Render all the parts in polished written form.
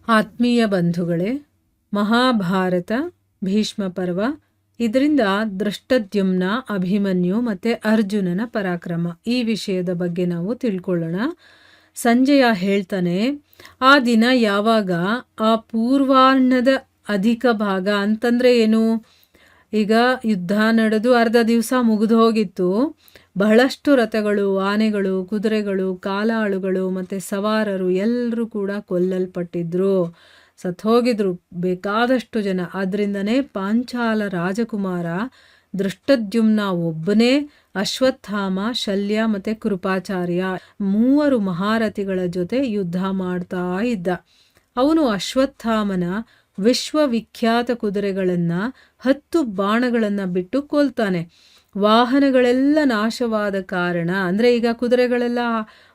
ಆತ್ಮೀಯ ಬಂಧುಗಳೇ, ಮಹಾಭಾರತ ಭೀಷ್ಮ ಪರ್ವ, ಇದರಿಂದ ದೃಷ್ಟದ್ಯುಮ್ನ, ಅಭಿಮನ್ಯು ಮತ್ತು ಅರ್ಜುನನ ಪರಾಕ್ರಮ ಈ ವಿಷಯದ ಬಗ್ಗೆ ನಾವು ತಿಳ್ಕೊಳ್ಳೋಣ. ಸಂಜಯ ಹೇಳ್ತಾನೆ, ಆ ದಿನ ಯಾವಾಗ ಆ ಪೂರ್ವಾರ್ಣದ ಅಧಿಕ ಭಾಗ ಅಂತಂದರೆ ಏನು, ಈಗ ಯುದ್ಧ ನಡೆದು ಅರ್ಧ ದಿವಸ ಮುಗಿದು ಹೋಗಿತ್ತು. ಬಹಳಷ್ಟು ರಥಗಳು, ಆನೆಗಳು, ಕುದುರೆಗಳು, ಕಾಲಾಳುಗಳು ಮತ್ತು ಸವಾರರು ಎಲ್ಲರೂ ಕೂಡ ಕೊಲ್ಲಲ್ಪಟ್ಟಿದ್ರು, ಸತ್ತೋಗಿದ್ರು ಬೇಕಾದಷ್ಟು ಜನ. ಆದ್ದರಿಂದನೇ ಪಾಂಚಾಲ ರಾಜಕುಮಾರ ದೃಷ್ಟದ್ಯುಮ್ನ ಒಬ್ಬನೇ ಅಶ್ವತ್ಥಾಮ, ಶಲ್ಯ ಮತ್ತು ಕೃಪಾಚಾರ್ಯ 3 ಮಹಾರಥಿಗಳ ಜೊತೆ ಯುದ್ಧ ಮಾಡ್ತಾ ಇದ್ದ. ಅವನು ಅಶ್ವತ್ಥಾಮನ ವಿಶ್ವವಿಖ್ಯಾತ ಕುದುರೆಗಳನ್ನು 10 ಬಾಣಗಳನ್ನು ಬಿಟ್ಟು ಕೊಲ್ತಾನೆ. ವಾಹನಗಳೆಲ್ಲ ನಾಶವಾದ ಕಾರಣ, ಅಂದರೆ ಈಗ ಕುದುರೆಗಳೆಲ್ಲ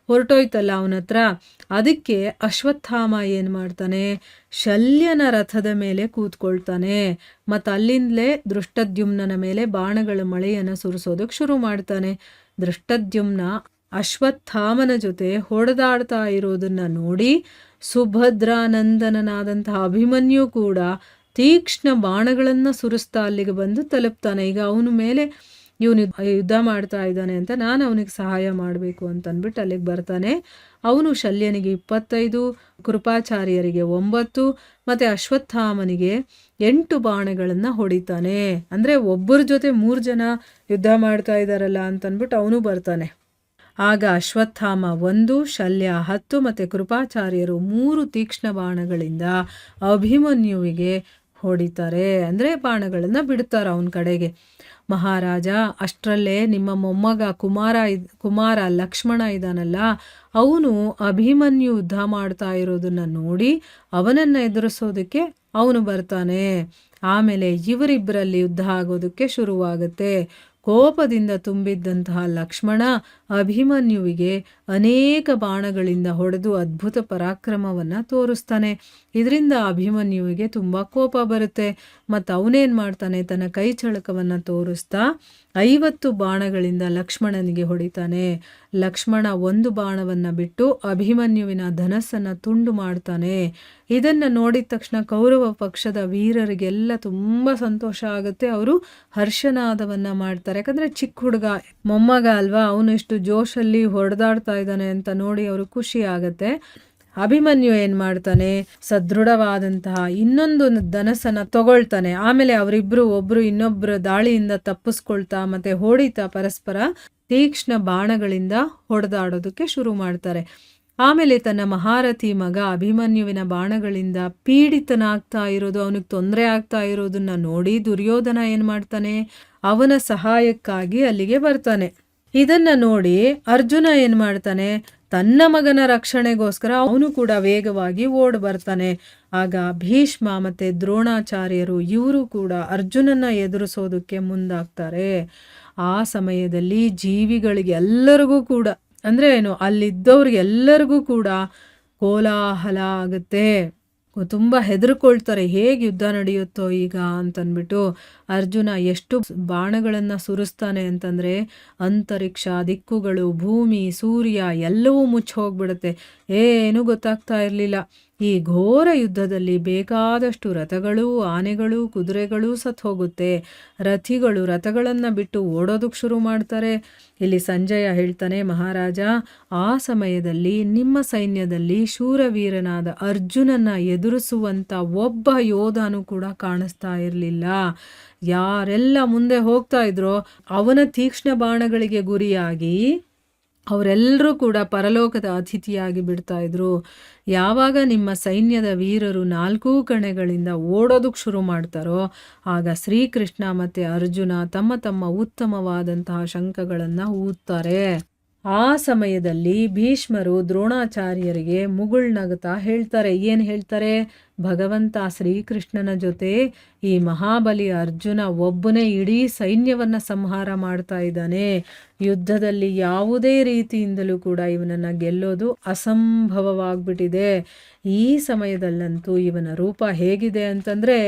ಹೊರಟೋಯ್ತಲ್ಲ ಅವನ ಹತ್ರ, ಅದಕ್ಕೆ ಅಶ್ವತ್ಥಾಮ ಏನು ಮಾಡ್ತಾನೆ, ಶಲ್ಯನ ರಥದ ಮೇಲೆ ಕೂತ್ಕೊಳ್ತಾನೆ ಮತ್ತು ಅಲ್ಲಿಂದಲೇ ದೃಷ್ಟದ್ಯುಮ್ನ ಮೇಲೆ ಬಾಣಗಳ ಮಳೆಯನ್ನು ಸುರಿಸೋದಕ್ಕೆ ಶುರು ಮಾಡ್ತಾನೆ. ದೃಷ್ಟದ್ಯುಮ್ನ ಅಶ್ವತ್ಥಾಮನ ಜೊತೆ ಹೊಡೆದಾಡ್ತಾ ಇರೋದನ್ನು ನೋಡಿ ಸುಭದ್ರಾನಂದನನಾದಂತಹ ಅಭಿಮನ್ಯು ಕೂಡ ತೀಕ್ಷ್ಣ ಬಾಣಗಳನ್ನು ಸುರಿಸ್ತಾ ಅಲ್ಲಿಗೆ ಬಂದು ತಲುಪ್ತಾನೆ. ಈಗ ಅವನ ಮೇಲೆ ಇವನು ಯುದ್ಧ ಮಾಡ್ತಾ ಇದ್ದಾನೆ ಅಂತ ನಾನು ಅವನಿಗೆ ಸಹಾಯ ಮಾಡಬೇಕು ಅಂತಂದ್ಬಿಟ್ಟು ಅಲ್ಲಿಗೆ ಬರ್ತಾನೆ. ಅವನು ಶಲ್ಯನಿಗೆ 25, ಕೃಪಾಚಾರ್ಯರಿಗೆ 9 ಮತ್ತು ಅಶ್ವತ್ಥಾಮನಿಗೆ 8 ಬಾಣಗಳನ್ನು ಹೊಡಿತಾನೆ. ಅಂದರೆ ಒಬ್ಬರ ಜೊತೆ 3 ಜನ ಯುದ್ಧ ಮಾಡ್ತಾ ಇದ್ದಾರಲ್ಲ ಅಂತಂದ್ಬಿಟ್ಟು ಅವನು ಬರ್ತಾನೆ. ಆಗ ಅಶ್ವತ್ಥಾಮ 1, ಶಲ್ಯ 10 ಮತ್ತು ಕೃಪಾಚಾರ್ಯರು 3 ತೀಕ್ಷ್ಣ ಬಾಣಗಳಿಂದ ಅಭಿಮನ್ಯುವಿಗೆ ಹೊಡಿತಾರೆ, ಅಂದರೆ ಬಾಣಗಳನ್ನು ಬಿಡ್ತಾರೆ ಅವನ ಕಡೆಗೆ. ಮಹಾರಾಜ, ಅಷ್ಟರಲ್ಲೇ ನಿಮ್ಮ ಮೊಮ್ಮಗ ಕುಮಾರ ಲಕ್ಷ್ಮಣ ಇದ್ದಾನಲ್ಲ, ಅವನು ಅಭಿಮನ್ಯು ಯುದ್ಧ ಮಾಡ್ತಾ ಇರೋದನ್ನು ನೋಡಿ ಅವನನ್ನು ಎದುರಿಸೋದಕ್ಕೆ ಅವನು ಬರ್ತಾನೆ. ಆಮೇಲೆ ಇವರಿಬ್ಬರಲ್ಲಿ ಯುದ್ಧ ಆಗೋದಕ್ಕೆ ಶುರುವಾಗುತ್ತೆ. ಕೋಪದಿಂದ ತುಂಬಿದ್ದಂತಹ ಲಕ್ಷ್ಮಣ ಅಭಿಮನ್ಯುವಿಗೆ ಅನೇಕ ಬಾಣಗಳಿಂದ ಹೊಡೆದು ಅದ್ಭುತ ಪರಾಕ್ರಮವನ್ನು ತೋರಿಸ್ತಾನೆ. ಇದರಿಂದ ಅಭಿಮನ್ಯುವಿಗೆ ತುಂಬ ಕೋಪ ಬರುತ್ತೆ ಮತ್ತು ಅವನೇನು ಮಾಡ್ತಾನೆ, ತನ್ನ ಕೈ ಚಳಕವನ್ನು ತೋರಿಸ್ತಾ 50 ಬಾಣಗಳಿಂದ ಲಕ್ಷ್ಮಣನಿಗೆ ಹೊಡಿತಾನೆ. ಲಕ್ಷ್ಮಣ 1 ಬಾಣವನ್ನು ಬಿಟ್ಟು ಅಭಿಮನ್ಯುವಿನ ಧನಸ್ಸನ್ನು ತುಂಡು ಮಾಡ್ತಾನೆ. ಇದನ್ನು ನೋಡಿದ ತಕ್ಷಣ ಕೌರವ ಪಕ್ಷದ ವೀರರಿಗೆಲ್ಲ ತುಂಬ ಸಂತೋಷ ಆಗುತ್ತೆ. ಅವರು ಹರ್ಷನಾದವನ್ನು ಮಾಡ್ತಾರೆ. ಯಾಕಂದರೆ ಚಿಕ್ಕ ಹುಡುಗ, ಮೊಮ್ಮಗ ಅಲ್ವಾ, ಅವನು ಇಷ್ಟು ಜೋಶಲ್ಲಿ ಹೊಡೆದಾಡ್ತಾ ಇದ್ದಾನೆ ಅಂತ ನೋಡಿ ಅವರು ಖುಷಿ ಆಗುತ್ತೆ. ಅಭಿಮನ್ಯು ಏನು ಮಾಡ್ತಾನೆ, ಸದೃಢವಾದಂತಹ ಇನ್ನೊಂದು ಧನಸ್ಸನ್ನು ತಗೊಳ್ತಾನೆ. ಆಮೇಲೆ ಅವರಿಬ್ಬರು ಒಬ್ಬರು ಇನ್ನೊಬ್ಬರ ದಾಳಿಯಿಂದ ತಪ್ಪಿಸ್ಕೊಳ್ತಾ ಮತ್ತು ಹೊಡಿತಾ ಪರಸ್ಪರ ತೀಕ್ಷ್ಣ ಬಾಣಗಳಿಂದ ಹೊಡೆದಾಡೋದಕ್ಕೆ ಶುರು ಮಾಡ್ತಾರೆ. ಆಮೇಲೆ ತನ್ನ ಮಹಾರಥಿ ಮಗ ಅಭಿಮನ್ಯುವಿನ ಬಾಣಗಳಿಂದ ಪೀಡಿತನಾಗ್ತಾ ಇರೋದು, ಅವನಿಗೆ ತೊಂದರೆ ಆಗ್ತಾ ಇರೋದನ್ನ ನೋಡಿ ದುರ್ಯೋಧನ ಏನು ಮಾಡ್ತಾನೆ, ಅವನ ಸಹಾಯಕ್ಕಾಗಿ ಅಲ್ಲಿಗೆ ಬರ್ತಾನೆ. ಇದನ್ನು ನೋಡಿ ಅರ್ಜುನ ಏನು ಮಾಡ್ತಾನೆ, ತನ್ನ ಮಗನ ರಕ್ಷಣೆಗೋಸ್ಕರ ಅವನು ಕೂಡ ವೇಗವಾಗಿ ಓಡಿ ಬರ್ತಾನೆ. ಆಗ ಭೀಷ್ಮ ಮತ್ತು ದ್ರೋಣಾಚಾರ್ಯರು ಇವರು ಕೂಡ ಅರ್ಜುನನ ಎದುರಿಸೋದಕ್ಕೆ ಮುಂದಾಗ್ತಾರೆ. ಆ ಸಮಯದಲ್ಲಿ ಜೀವಿಗಳಿಗೆ ಎಲ್ಲರಿಗೂ ಕೂಡ, ಅಂದರೆ ಏನು, ಅಲ್ಲಿದ್ದವ್ರಿಗೆ ಎಲ್ಲರಿಗೂ ಕೂಡ ಕೋಲಾಹಲ ಆಗುತ್ತೆ. ತುಂಬ ಹೆದರ್ಕೊಳ್ತಾರೆ, ಹೇಗೆ ಯುದ್ಧ ನಡೆಯುತ್ತೋ ಈಗ ಅಂತಂದ್ಬಿಟ್ಟು. ಅರ್ಜುನ ಎಷ್ಟು ಬಾಣಗಳನ್ನು ಸುರಿಸ್ತಾನೆ ಅಂತಂದರೆ ಅಂತರಿಕ್ಷ, ದಿಕ್ಕುಗಳು, ಭೂಮಿ, ಸೂರ್ಯ ಎಲ್ಲವೂ ಮುಚ್ಚಿ ಹೋಗ್ಬಿಡುತ್ತೆ. ಏನೂ ಗೊತ್ತಾಗ್ತಾ ಇರಲಿಲ್ಲ. ಈ ಘೋರ ಯುದ್ಧದಲ್ಲಿ ಬೇಕಾದಷ್ಟು ರಥಗಳು, ಆನೆಗಳು, ಕುದುರೆಗಳು ಸತ್ತು ಹೋಗುತ್ತೆ. ರಥಿಗಳು ರಥಗಳನ್ನು ಬಿಟ್ಟು ಓಡೋದಕ್ಕೆ ಶುರು ಮಾಡ್ತಾರೆ. ಇಲ್ಲಿ ಸಂಜಯ ಹೇಳ್ತಾನೆ, ಮಹಾರಾಜ, ಆ ಸಮಯದಲ್ಲಿ ನಿಮ್ಮ ಸೈನ್ಯದಲ್ಲಿ ಶೂರವೀರನಾದ ಅರ್ಜುನನ ಎದುರಿಸುವಂಥ ಒಬ್ಬ ಯೋಧನೂ ಕೂಡ ಕಾಣಿಸ್ತಾ ಇರಲಿಲ್ಲ. ಯಾರೆಲ್ಲ ಮುಂದೆ ಹೋಗ್ತಾ ಇದ್ರೋ ಅವನ ತೀಕ್ಷ್ಣ ಬಾಣಗಳಿಗೆ ಗುರಿಯಾಗಿ ಅವರೆಲ್ಲರೂ ಕೂಡ ಪರಲೋಕದ ಅತಿಥಿಯಾಗಿ ಬಿಡ್ತಾ ಇದ್ರು. ಯಾವಾಗ ನಿಮ್ಮ ಸೈನ್ಯದ ವೀರರು 4 ಕಣೆಗಳಿಂದ ಓಡೋದಕ್ಕೆ ಶುರು ಮಾಡ್ತಾರೋ ಆಗ ಶ್ರೀಕೃಷ್ಣ ಮತ್ತು ಅರ್ಜುನ ತಮ್ಮ ತಮ್ಮ ಉತ್ತಮವಾದಂತಹ ಶಂಖಗಳನ್ನು ಊದ್ತಾರೆ. ಆ ಸಮಯದಲ್ಲಿ ಭೀಷ್ಮರು ದ್ರೋಣಾಚಾರ್ಯರಿಗೆ ಮುಗುಳ್ನಗುತ್ತಾ ಹೇಳ್ತಾರೆ. ಏನು ಹೇಳ್ತಾರೆ, ಭಗವಂತ ಶ್ರೀಕೃಷ್ಣನ ಜೊತೆ ಈ ಮಹಾಬಲಿ ಅರ್ಜುನ ಒಬ್ಬನೇ ಇಡೀ ಸೈನ್ಯವನ್ನು ಸಂಹಾರ ಮಾಡ್ತಾ ಇದ್ದಾನೆ. ಯುದ್ಧದಲ್ಲಿ ಯಾವುದೇ ರೀತಿಯಿಂದಲೂ ಕೂಡ ಇವನನ್ನು ಗೆಲ್ಲೋದು ಅಸಂಭವವಾಗ್ಬಿಟ್ಟಿದೆ. ಈ ಸಮಯದಲ್ಲಂತೂ ಇವನ ರೂಪ ಹೇಗಿದೆ ಅಂತಂದರೆ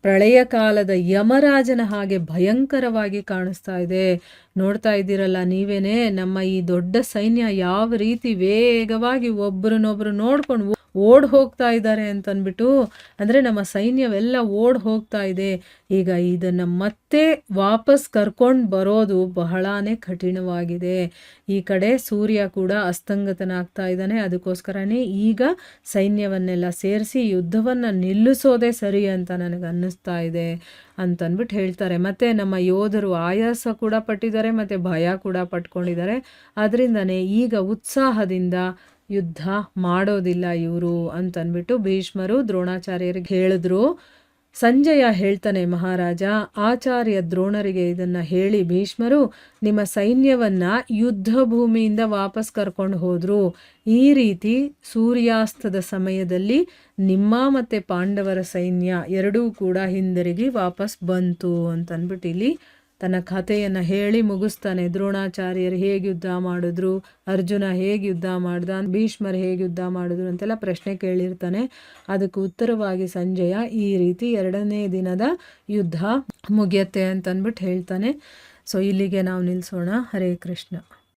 ಪ್ರಳಯ ಕಾಲದ ಯಮರಾಜನ ಹಾಗೆ ಭಯಂಕರವಾಗಿ ಕಾಣಿಸ್ತಾ ಇದೆ. ನೋಡ್ತಾ ಇದ್ದೀರಲ್ಲ ನೀವೇನೆ ನಮ್ಮ ಈ ದೊಡ್ಡ ಸೈನ್ಯ ಯಾವ ರೀತಿ ವೇಗವಾಗಿ ಒಬ್ಬರನ್ನೊಬ್ರು ನೋಡ್ಕೊಂಡು ಓಡ್ ಹೋಗ್ತಾ ಇದ್ದಾರೆ ಅಂತನ್ಬಿಟ್ಟು, ಅಂದರೆ ನಮ್ಮ ಸೈನ್ಯವೆಲ್ಲ ಓಡ್ ಹೋಗ್ತಾ ಇದೆ. ಈಗ ಇದನ್ನು ಮತ್ತೆ ವಾಪಸ್ ಕರ್ಕೊಂಡು ಬರೋದು ಬಹಳಾನೇ ಕಠಿಣವಾಗಿದೆ. ಈ ಕಡೆ ಸೂರ್ಯ ಕೂಡ ಅಸ್ತಂಗತನಾಗ್ತಾ ಇದ್ದಾನೆ. ಅದಕ್ಕೋಸ್ಕರನೇ ಈಗ ಸೈನ್ಯವನ್ನೆಲ್ಲ ಸೇರಿಸಿ ಯುದ್ಧವನ್ನು ನಿಲ್ಲಿಸೋದೇ ಸರಿ ಅಂತ ನನಗೆ ಅನ್ನಿಸ್ತಾ ಇದೆ ಅಂತನ್ಬಿಟ್ಟು ಹೇಳ್ತಾರೆ. ಮತ್ತು ನಮ್ಮ ಯೋಧರು ಆಯಾಸ ಕೂಡ ಪಟ್ಟಿದ್ದಾರೆ ಮತ್ತು ಭಯ ಕೂಡ ಪಟ್ಕೊಂಡಿದ್ದಾರೆ. ಅದರಿಂದನೇ ಈಗ ಉತ್ಸಾಹದಿಂದ ಯುದ್ಧ ಮಾಡೋದಿಲ್ಲ ಇವರು ಅಂತನ್ಬಿಟ್ಟು ಭೀಷ್ಮರು ದ್ರೋಣಾಚಾರ್ಯರಿಗೆ ಹೇಳಿದ್ರು. ಸಂಜಯ ಹೇಳ್ತಾನೆ, ಮಹಾರಾಜ ಆಚಾರ್ಯ ದ್ರೋಣರಿಗೆ ಇದನ್ನು ಹೇಳಿ ಭೀಷ್ಮರು ನಿಮ್ಮ ಸೈನ್ಯವನ್ನು ಯುದ್ಧ ಭೂಮಿಯಿಂದ ವಾಪಸ್ ಕರ್ಕೊಂಡು ಹೋದರು. ಈ ರೀತಿ ಸೂರ್ಯಾಸ್ತದ ಸಮಯದಲ್ಲಿ ನಿಮ್ಮ ಮತ್ತು ಪಾಂಡವರ ಸೈನ್ಯ ಎರಡೂ ಕೂಡ ಹಿಂದಿರುಗಿ ವಾಪಸ್ ಬಂತು ಅಂತನ್ಬಿಟ್ಟು ಇಲ್ಲಿ ತನ್ನ ಕಥೆಯನ್ನು ಹೇಳಿ ಮುಗಿಸ್ತಾನೆ. ದ್ರೋಣಾಚಾರ್ಯರು ಹೇಗೆ ಯುದ್ಧ ಮಾಡಿದ್ರು, ಅರ್ಜುನ ಹೇಗೆ ಯುದ್ಧ ಮಾಡ್ದ, ಭೀಷ್ಮರು ಹೇಗೆ ಯುದ್ಧ ಮಾಡಿದ್ರು ಅಂತೆಲ್ಲ ಪ್ರಶ್ನೆ ಕೇಳಿರ್ತಾನೆ. ಅದಕ್ಕೆ ಉತ್ತರವಾಗಿ ಸಂಜಯ ಈ ರೀತಿ 2ನೇ ದಿನದ ಯುದ್ಧ ಮುಗಿಯತ್ತೆ ಅಂತನ್ಬಿಟ್ಟು ಹೇಳ್ತಾನೆ. ಸೊ ಇಲ್ಲಿಗೆ ನಾವು ನಿಲ್ಲಿಸೋಣ. ಹರೇ ಕೃಷ್ಣ.